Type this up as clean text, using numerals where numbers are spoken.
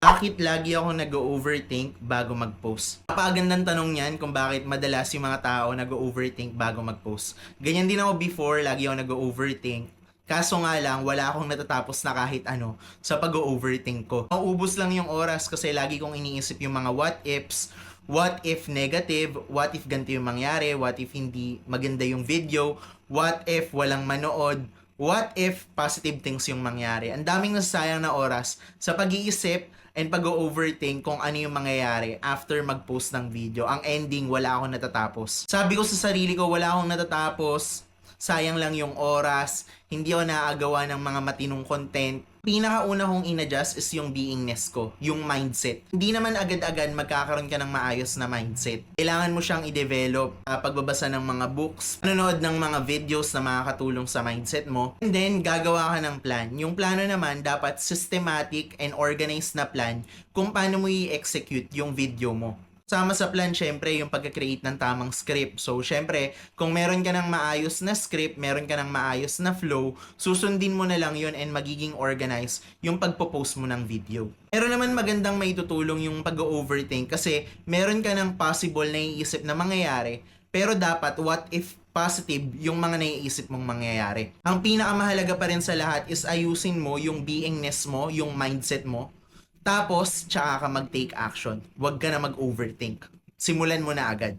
Bakit lagi ako nag-overthink bago mag-post? Napakagandang tanong yan kung bakit madalas yung mga tao nag-overthink bago mag-post. Ganyan din ako before, lagi ako nag-overthink. Kaso nga lang, wala akong natatapos na kahit ano sa pag-overthink ko. Mauubos lang yung oras kasi lagi kong iniisip yung mga what ifs, what if negative, what if ganito yung mangyari, what if hindi maganda yung video, what if walang manood, what if positive things yung mangyari. Ang daming nasasayang na oras sa pag-iisip and pag-overthink kung ano yung mangyayari after mag-post ng video. Ang ending, wala akong natatapos. Sabi ko sa sarili ko, wala akong natatapos, sayang lang yung oras, hindi ako naaagawa ng mga matinong content. Pinakauna kong in-adjust is yung beingness ko, yung mindset. Hindi naman agad-agad magkakaroon ka ng maayos na mindset. Kailangan mo siyang i-develop, pagbabasa ng mga books, nanonood ng mga videos na makakatulong sa mindset mo, and then gagawa ka ng plan. Yung plano naman dapat systematic and organized na plan kung paano mo i-execute yung video mo. Sama sa plan, syempre, yung pagka-create ng tamang script. So, syempre, kung meron ka ng maayos na script, meron ka ng maayos na flow, susundin mo na lang yun and magiging organized yung pagpo-post mo ng video. Meron naman magandang maitutulong yung pag-overthink kasi meron ka ng possible na iisip na mangyayari, pero dapat what if positive yung mga naiisip mong mangyayari. Ang pinakamahalaga pa rin sa lahat is ayusin mo yung beingness mo, yung mindset mo, tapos, tsaka ka mag-take action. Huwag ka na mag-overthink. Simulan mo na agad.